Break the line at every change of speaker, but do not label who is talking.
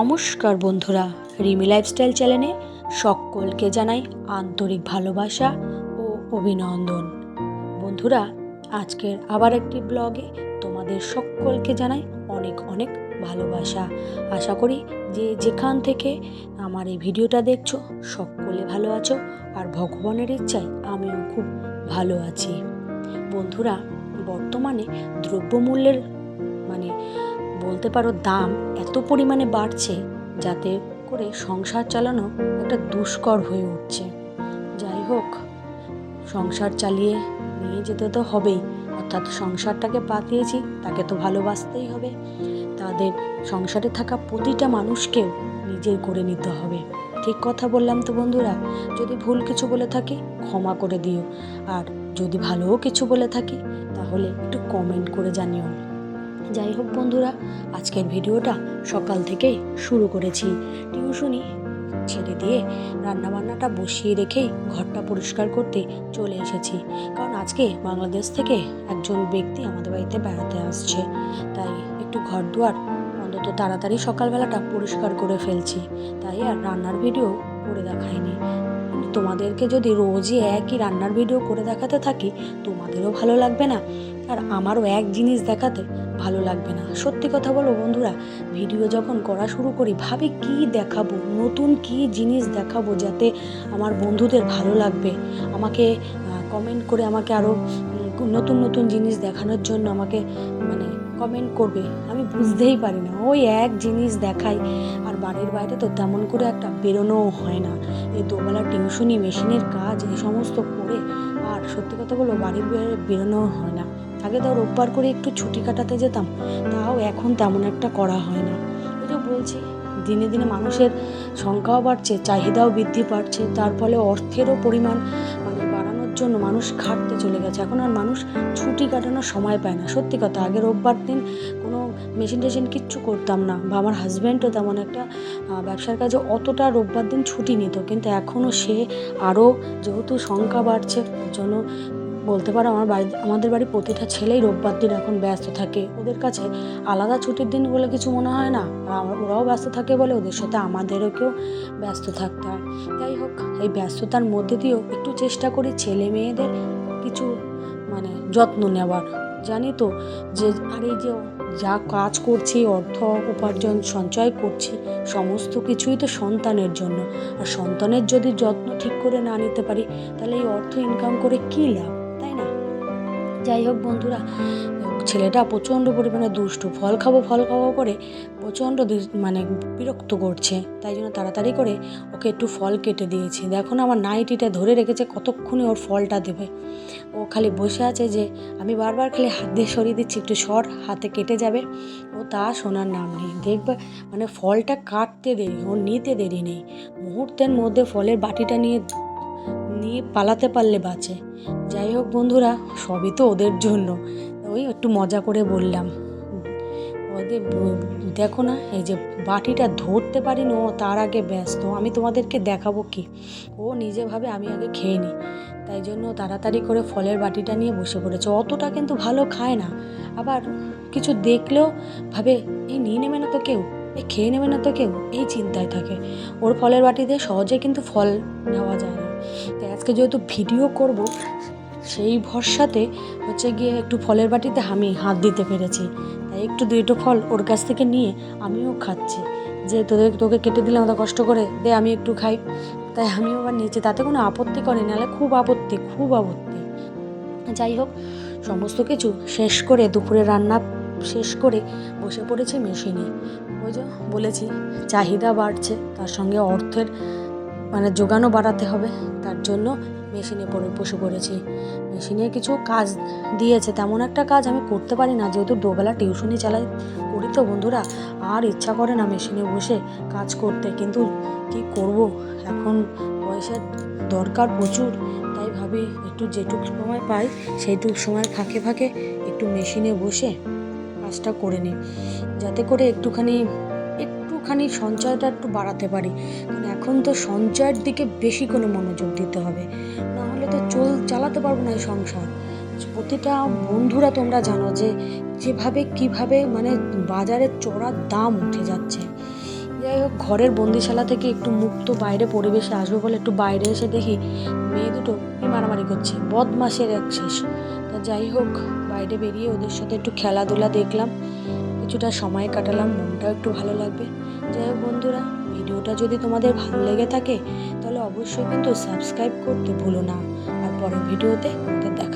নমস্কার বন্ধুরা, রিমি লাইফস্টাইল চ্যানেলে সকলকে জানাই আন্তরিক ভালোবাসা ও অভিনন্দন। বন্ধুরা, আজকের আবার একটি ব্লগে তোমাদের সকলকে জানাই অনেক অনেক ভালোবাসা। আশা করি যে যেখান থেকে আমার এই ভিডিওটা দেখছো সকলে ভালো আছো, আর ভগবানের ইচ্ছায় আমিও খুব ভালো আছি। বন্ধুরা, বর্তমানে দ্রব্যমূল্যের বলতে পারো দাম এত পরিমাণে বাড়ছে যাতে করে সংসার চালানো একটা দুষ্কর হয়ে উঠছে। যাই হোক, সংসার চালিয়ে নিয়ে যেতে তো হবেই, অর্থাৎ সংসারটাকে পাতিয়েছি তাকে তো ভালোবাসতেই হবে। তাদের সংসারে থাকা প্রতিটা মানুষকেও নিজের করে নিতে হবে। ঠিক কথা বললাম তো বন্ধুরা? যদি ভুল কিছু বলে থাকি ক্ষমা করে দিও, আর যদি ভালোও কিছু বলে থাকি তাহলে একটু কমেন্ট করে জানিও। যাই হোক বন্ধুরা, আজকের ভিডিওটা সকাল থেকেই শুরু করেছি। টিউশনি ছেড়ে দিয়ে রান্নাবান্নাটা বসিয়ে রেখেই ঘরটা পরিষ্কার করতে চলে এসেছি, কারণ আজকে বাংলাদেশ থেকে একজন ব্যক্তি আমাদের বাড়িতে বেড়াতে আসছে। তাই একটু ঘর দুয়ার অন্তত তাড়াতাড়ি সকালবেলাটা পরিষ্কার করে ফেলছি। তাই আর রান্নার ভিডিও করে দেখাইনি। তোমাদেরকে যদি রোজই একই রান্নার ভিডিও করে দেখাতে থাকি তোমাদেরও ভালো লাগবে না, আর আমারও এক জিনিস দেখাতে ভালো লাগবে না। সত্যি কথা বলো বন্ধুরা, ভিডিও যখন করা শুরু করি ভাবি কি দেখাবো, নতুন কি জিনিস দেখাবো যাতে আমার বন্ধুদের ভালো লাগবে, আমাকে কমেন্ট করে আমাকে আরও নতুন নতুন জিনিস দেখানোর জন্য আমাকে কমেন্ট করবে। আমি বুঝতেই পারি না, ওই এক জিনিস দেখাই, আর বাড়ির বাইরে তো তেমন করে একটা বেরোনোও হয় না। এই দুবেলা টিউশনি, মেশিনের কাজ, এই সমস্ত করে আর সত্যি কথা বলো বাড়ির বাইরে বেরোনোও হয় না। আগে তো রোববার করে একটু ছুটি কাটাতে যেতাম, তাও এখন তেমন একটা করা হয় না। ওই যে বলছি, দিনে দিনে মানুষের সংখ্যাও বাড়ছে, চাহিদাও বৃদ্ধি পাচ্ছে, তার ফলে অর্থেরও পরিমাণ বাড়ানোর জন্য মানুষ খাটতে চলে গেছে। এখন আর মানুষ ছুটি কাটানোর সময় পায় না। সত্যি কথা, আগে রোববার দিন কোনো মেশিন টেশিন কিচ্ছু করতাম না, বা আমার হাজব্যান্ডও তেমন একটা ব্যবসার কাজে অতটা রোববার দিন ছুটি নিত, কিন্তু এখনও সে আরও যেহেতু সংখ্যা বাড়ছে ওর জন্য বলতে পারো আমাদের বাড়ি প্রতিটা ছেলেই রোববার দিন এখন ব্যস্ত থাকে। ওদের কাছে আলাদা ছুটির দিন বলে কিছু মনে হয় না, আর ওরাও ব্যস্ত থাকে বলে ওদের সাথে আমাদেরকেও ব্যস্ত থাকতে হয়। যাই হোক, এই ব্যস্ততার মধ্যে দিয়েও একটু চেষ্টা করি ছেলে মেয়েদের কিছু যত্ন নেওয়ার। জানি তো যে আর এই যে যা কাজ করছি, অর্থ উপার্জন সঞ্চয় করছি, সমস্ত কিছুই তো সন্তানের জন্য। আর সন্তানের যদি যত্ন ঠিক করে না নিতে পারি তাহলে এই অর্থ ইনকাম করে কী লাভ, তাই না? যাই হোক বন্ধুরা, ছেলেটা প্রচণ্ড পরিমাণে দুষ্টু, ফল খাবো করে প্রচণ্ড বিরক্ত করছে। তাই জন্য তাড়াতাড়ি করে ওকে একটু ফল কেটে দিয়েছি। দেখো না, আমার নাইটিটা ধরে রেখেছে, কতক্ষণে ওর ফলটা দেবে। ও খালি বসে আছে যে আমি বারবার খালি হাত দিয়ে সরিয়ে দিচ্ছি, একটু সর, হাতে কেটে যাবে। ও তা শোনার নাম নেই। দেখবে ফলটা কাটতে দেরি, ওর নিতে দেরি নেই, মুহূর্তের মধ্যে ফলের বাটিটা নিয়ে পালাতে পারলে বাঁচে। যাই হোক বন্ধুরা, সবই তো ওদের জন্য, ওই একটু মজা করে বললাম। ওদের দেখো না, এই যে বাটিটা ধরতে পারি না, ও তার আগে ব্যস্ত। আমি তোমাদেরকে দেখাবো কি, ও নিজে ভাবে আমি আগে খেয়ে নিই, তাই জন্য তাড়াতাড়ি করে ফলের বাটিটা নিয়ে বসে পড়েছে। অতটা কিন্তু ভালো খায় না, আবার কিছু দেখলেও ভাবে এই নিয়ে নেবে না তো কেউ, এই খেয়ে নেবে না তো কেউ, এই চিন্তায় থাকে। ওর ফলের বাটিতে সহজে কিন্তু ফল নেওয়া যায় না। তাই আজকে যেহেতু ভিডিও করব, সেই ভরসাতে গিয়ে একটু ফলের বাটিতে আমি হাত দিতে পেরেছি। তাই একটু দুটো ফল ওর কাছ থেকে নিয়ে আমিও খাচ্ছি, যে তোকে কেটে দিলাম অত কষ্ট করে, দে আমি একটু খাই। তাই আমিও আবার নিয়েছি, তাতে কোনো আপত্তি করে, নাহলে খুব আপত্তি। যাই হোক, সমস্ত কিছু শেষ করে দুপুরে রান্না শেষ করে বসে পড়েছি মেশিনে। ওই যে বলেছি, চাহিদা বাড়ছে, তার সঙ্গে অর্থের যোগানও বাড়াতে হবে, তার জন্য মেশিনে বসে পড়েছি। মেশিনে কিছু কাজ দিয়েছে, তেমন একটা কাজ আমি করতে পারি না, যেহেতু দুবেলা টিউশনি করি তো বন্ধুরা, আর ইচ্ছা করে না মেশিনে বসে কাজ করতে। কিন্তু কি করব, এখন পয়সার দরকার প্রচুর, তাই ভাবি একটু যেটুকু সময় পাই সেইটুকু সময় ফাঁকে একটু মেশিনে বসে কাজটা করে নিই, যাতে করে একটুখানি সঞ্চয়টা একটু বাড়াতে পারি। কারণ এখন তো সঞ্চয়ের দিকে বেশি করে মনোযোগ দিতে হবে, না হলে তো চালাতে পারবো না এই সংসার। প্রতিটা বন্ধুরা তোমরা জানো যে যেভাবে কিভাবে বাজারে চড়া দাম উঠে যাচ্ছে। যাই যাই হোক, ঘরের বন্দিশালা থেকে একটু মুক্ত বাইরে পরিবেশে আসবো বলে একটু বাইরে এসে দেখি মেয়ে দুটো কি মারামারি করছে, বদমাসের এক শেষ। তা যাই হোক, বাইরে বেরিয়ে ওদের সাথে একটু খেলাধুলা দেখলাম, কিছুটা সময় কাটালাম, মনটাও একটু ভালো লাগবে। যাই হোক বন্ধুরা, ভিডিওটা যদি তোমাদের ভালো লেগে থাকে তাহলে অবশ্যই কিন্তু সাবস্ক্রাইব করতে ভুলো না। আর পরের ভিডিওতে তোমাদের দেখা